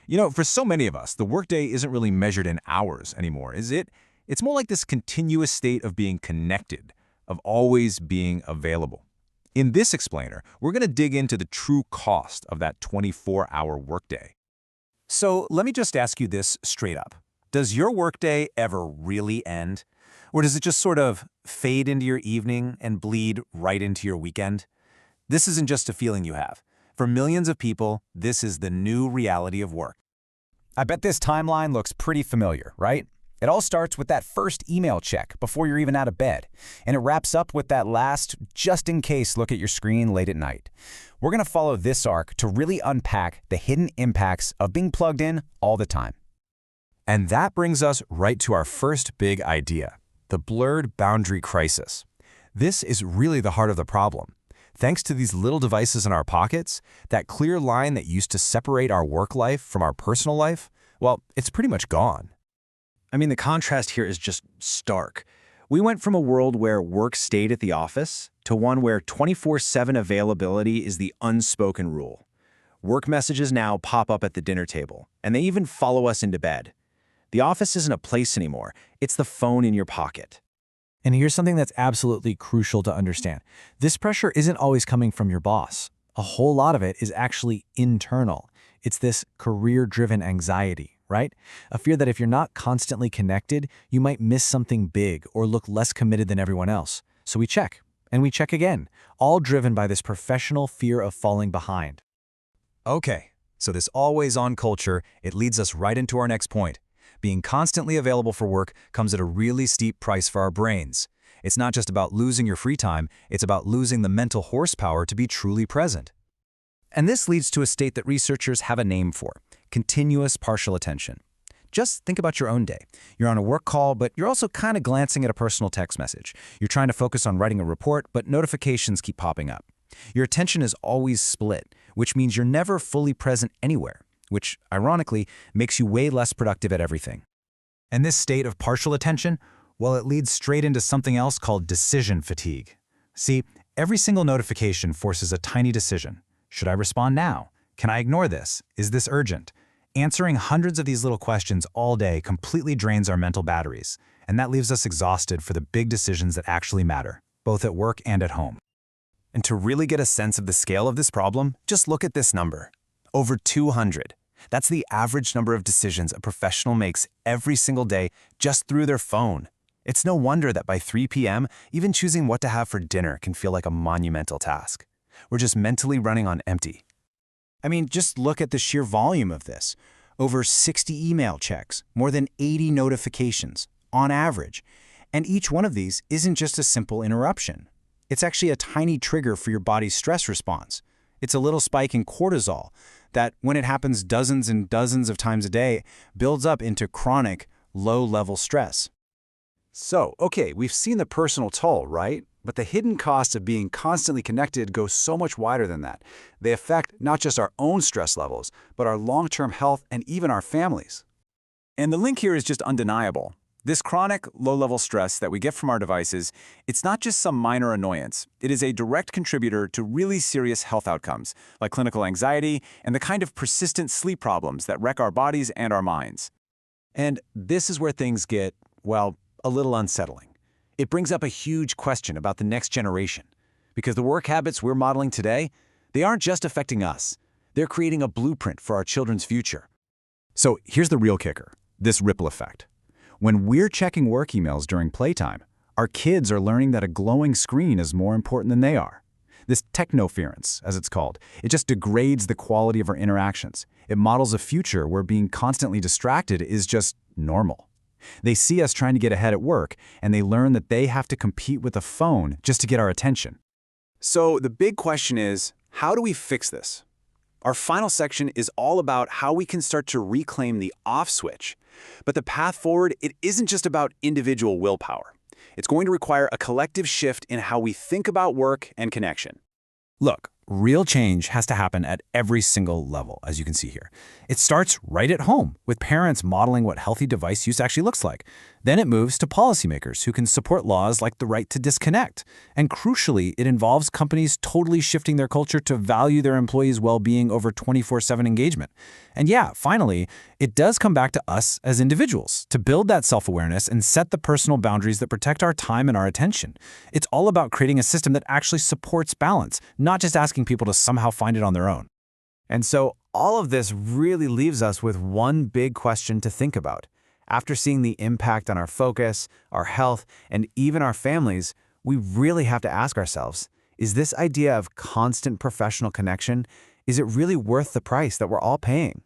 For so many of us, the workday isn't really measured in hours anymore, is it? It's more like this continuous state of being connected, of always being available. In this explainer, we're going to dig into the true cost of that 24-hour workday. So let me just ask you this straight up. Does your workday ever really end? Or does it just sort of fade into your evening and bleed right into your weekend? This isn't just a feeling you have. For millions of people, this is the new reality of work. I bet this timeline looks pretty familiar, right? It all starts with that first email check before you're even out of bed, and it wraps up with that last just-in-case look at your screen late at night. We're going to follow this arc to really unpack the hidden impacts of being plugged in all the time. And that brings us right to our first big idea, the blurred boundary crisis. This is really the heart of the problem. Thanks to these little devices in our pockets, that clear line that used to separate our work life from our personal life, well, it's pretty much gone. I mean, the contrast here is just stark. We went from a world where work stayed at the office to one where 24/7 availability is the unspoken rule. Work messages now pop up at the dinner table, and they even follow us into bed. The office isn't a place anymore. It's the phone in your pocket. And here's something that's absolutely crucial to understand. This pressure isn't always coming from your boss. A whole lot of it is actually internal. It's this career-driven anxiety, right? A fear that if you're not constantly connected, you might miss something big or look less committed than everyone else. So we check, and we check again, all driven by this professional fear of falling behind. Okay, so this always-on culture, it leads us right into our next point. Being constantly available for work comes at a really steep price for our brains. It's not just about losing your free time, it's about losing the mental horsepower to be truly present. And this leads to a state that researchers have a name for: continuous partial attention. Just think about your own day. You're on a work call, but you're also kind of glancing at a personal text message. You're trying to focus on writing a report, but notifications keep popping up. Your attention is always split, which means you're never fully present anywhere, which, ironically, makes you way less productive at everything. And this state of partial attention, well, it leads straight into something else called decision fatigue. See, every single notification forces a tiny decision. Should I respond now? Can I ignore this? Is this urgent? Answering hundreds of these little questions all day completely drains our mental batteries, and that leaves us exhausted for the big decisions that actually matter, both at work and at home. And to really get a sense of the scale of this problem, just look at this number. Over 200. That's the average number of decisions a professional makes every single day just through their phone. It's no wonder that by 3 p.m., even choosing what to have for dinner can feel like a monumental task. We're just mentally running on empty. I mean, just look at the sheer volume of this. Over 60 email checks, more than 80 notifications, on average. And each one of these isn't just a simple interruption. It's actually a tiny trigger for your body's stress response. It's a little spike in cortisol that, when it happens dozens and dozens of times a day, builds up into chronic, low-level stress. So, okay, we've seen the personal toll, right? But the hidden costs of being constantly connected go so much wider than that. They affect not just our own stress levels, but our long-term health and even our families. And the link here is just undeniable. This chronic, low-level stress that we get from our devices, it's not just some minor annoyance. It is a direct contributor to really serious health outcomes, like clinical anxiety and the kind of persistent sleep problems that wreck our bodies and our minds. And this is where things get, well, a little unsettling. It brings up a huge question about the next generation. Because the work habits we're modeling today, they aren't just affecting us. They're creating a blueprint for our children's future. So here's the real kicker, this ripple effect. When we're checking work emails during playtime, our kids are learning that a glowing screen is more important than they are. This technoference, as it's called, it just degrades the quality of our interactions. It models a future where being constantly distracted is just normal. They see us trying to get ahead at work, and they learn that they have to compete with a phone just to get our attention. So the big question is, how do we fix this? Our final section is all about how we can start to reclaim the off switch. But the path forward, it isn't just about individual willpower. It's going to require a collective shift in how we think about work and connection. Look, real change has to happen at every single level, as you can see here. It starts right at home, with parents modeling what healthy device use actually looks like. Then it moves to policymakers who can support laws like the right to disconnect. And crucially, it involves companies totally shifting their culture to value their employees' well-being over 24/7 engagement. And yeah, finally, it does come back to us as individuals to build that self-awareness and set the personal boundaries that protect our time and our attention. It's all about creating a system that actually supports balance, not just asking people to somehow find it on their own. And so all of this really leaves us with one big question to think about. After seeing the impact on our focus, our health, and even our families, we really have to ask ourselves, is this idea of constant professional connection, is it really worth the price that we're all paying?